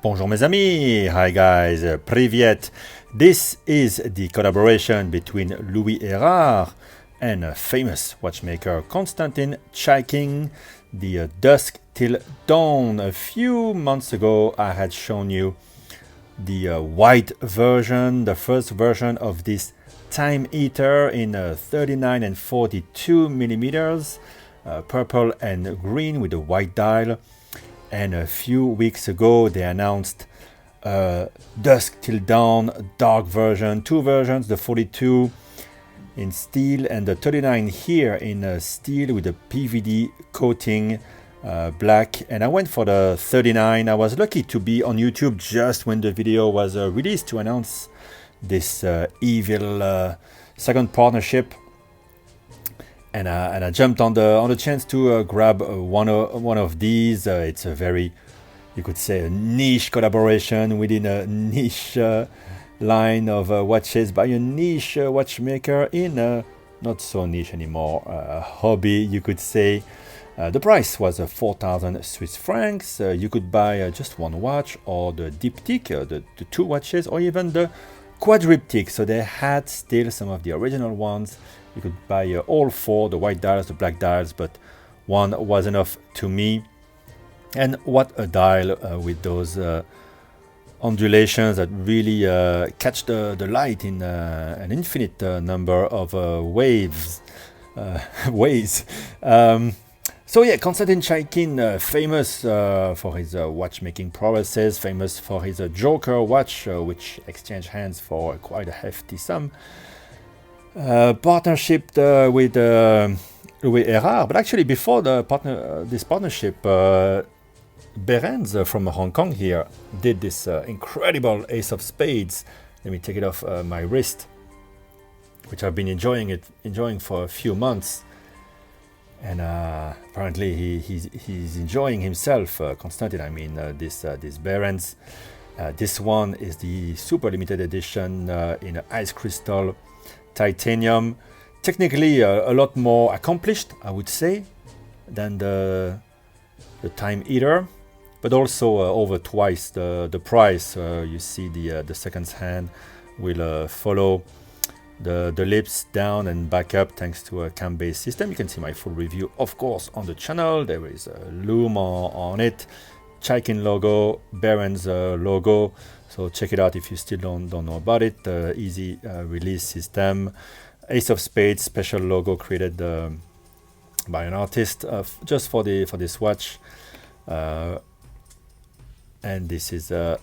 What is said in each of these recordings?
Bonjour mes amis, hi guys, privyet. This is the collaboration between Louis Erard and famous watchmaker Konstantin Chaykin, the Dusk till Dawn. A few months ago I had shown you the white version, the first version of this time eater in 39 and 42 millimeters, purple and green with a white dial. And a few weeks ago they announced Dusk till Dawn dark version, two versions, the 42 in steel and the 39 here in steel with a PVD coating, black. And I went for the 39. I was lucky to be on YouTube just when the video was released to announce this evil second partnership. And I jumped on the chance to grab one of these. It's a very, you could say, a niche collaboration within a niche line of watches by a niche watchmaker in a not so niche anymore hobby, you could say. The price was 4,000 Swiss francs. You could buy just one watch or the diptyque, the two watches, or even the quadriptyque. So they had still some of the original ones. You could buy all four, the white dials, the black dials, but one was enough to me. And what a dial with those undulations that really catch the light in an infinite number of ways. So yeah, Konstantin Chaykin, famous for his watchmaking prowesses, famous for his Joker watch, which exchanged hands for quite a hefty sum. Partnership with Louis Erard, but actually before this partnership, Behrens from Hong Kong here did this incredible Ace of Spades. Let me take it off my wrist, which I've been enjoying for a few months, and apparently he's enjoying himself. Konstantin, I mean, this Behrens. This one is the super limited edition in ice crystal titanium, technically a lot more accomplished, I would say, than the time eater, but also over twice the price. You see the seconds hand will follow the lips down and back up thanks to a cam-based system. You can see my full review, of course, on the channel. There is a lume on it, Chaykin logo, Behrens logo. So check it out if you still don't know about it. Easy release system. Ace of Spades special logo created by an artist just for this watch. And this is the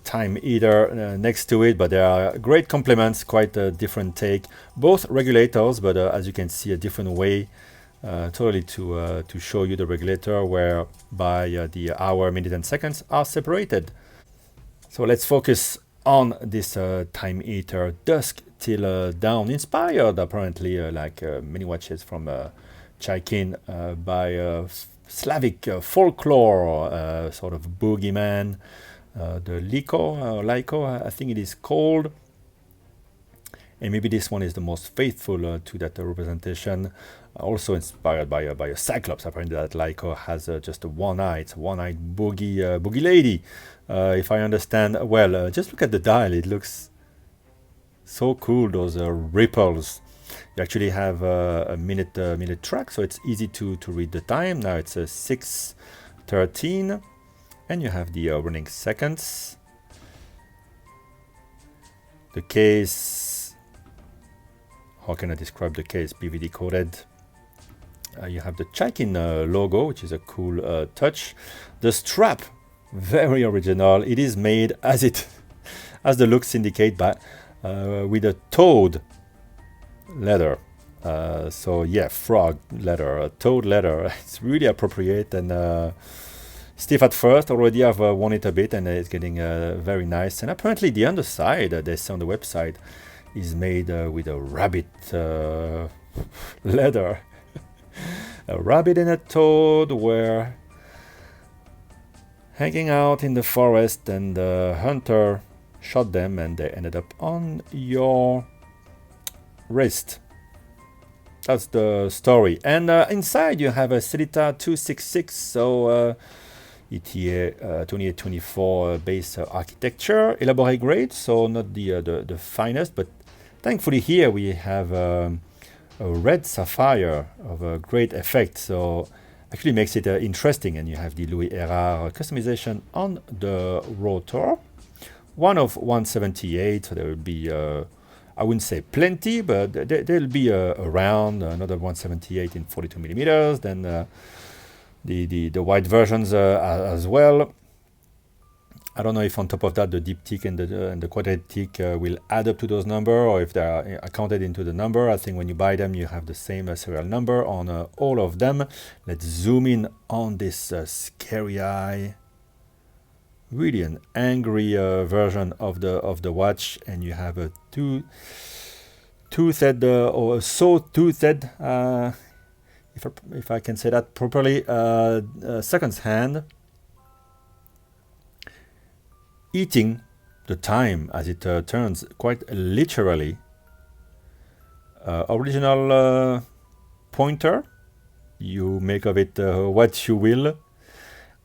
time eater next to it, but there are great complements, quite a different take. Both regulators, but as you can see, a different way. Totally to show you the regulator whereby the hour, minute and seconds are separated. So let's focus on this time eater Dusk till Dawn, inspired apparently like many watches from Chaykin by Slavic folklore, sort of boogeyman, the Lyko, I think it is called. And maybe this one is the most faithful to that representation. Also inspired by a cyclops. Apparently that Lyko has just a one eye. It's a one-eyed boogie lady, if I understand well. Just look at the dial. It looks so cool. Those ripples. You actually have a minute track, so it's easy to read the time. Now it's 6:13, and you have the running seconds. The case. How can I describe the case? PVD coated. You have the Chaykin logo, which is a cool touch. The strap, very original. It is made as the looks indicate, by with a toad leather. So yeah, frog leather, toad leather. It's really appropriate and stiff at first. Already I've worn it a bit, and it's getting very nice. And apparently the underside, they say on the website, is made with a rabbit leather. A rabbit and a toad were hanging out in the forest, and the hunter shot them, and they ended up on your wrist. That's the story. And inside you have a Celita 266, so ETA 2824 base architecture, elaborate grade, so not the finest, but thankfully here we have a red sapphire of a great effect, so actually makes it interesting. And you have the Louis Erard customization on the rotor, one of 178, so there will be I wouldn't say plenty, but there'll be around another 178 in 42 millimeters, then the white versions as well. I don't know if on top of that the diptych and the quadratic will add up to those numbers, or if they are accounted into the number. I think when you buy them you have the same serial number on all of them. Let's zoom in on this scary eye. Really an angry version of the watch, and you have a two-toothed or saw-toothed, if I can say that properly, seconds hand, eating the time as it turns quite literally. Original pointer, you make of it what you will.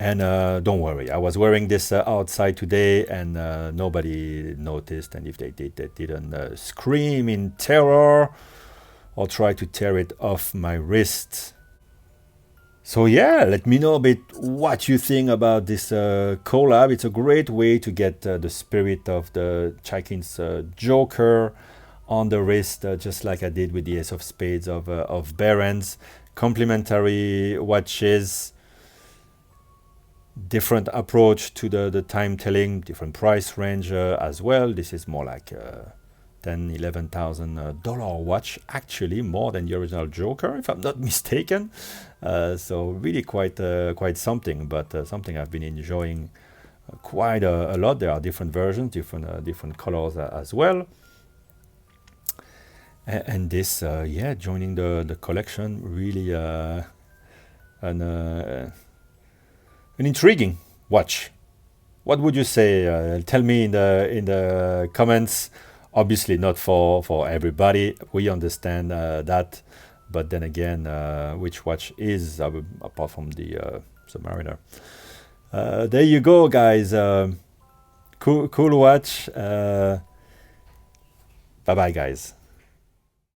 And don't worry, I was wearing this outside today, and nobody noticed, and if they did, they didn't scream in terror or try to tear it off my wrist. So yeah, let me know a bit what you think about this collab. It's a great way to get the spirit of the Chaykin's Joker on the wrist, just like I did with the Ace of Spades of Behrens. Complementary watches, different approach to the time telling, different price range as well. This is more like $10,000–11,000 watch, actually more than the original Joker, if I'm not mistaken. So really quite something, but something I've been enjoying quite a lot. There are different versions, different colors as well. And this, yeah, joining the collection, really an intriguing watch. What would you say? Tell me in the comments. Obviously not for everybody. We understand that, but then again, which watch is apart from the Submariner? There you go, guys. Cool watch. Bye bye, guys.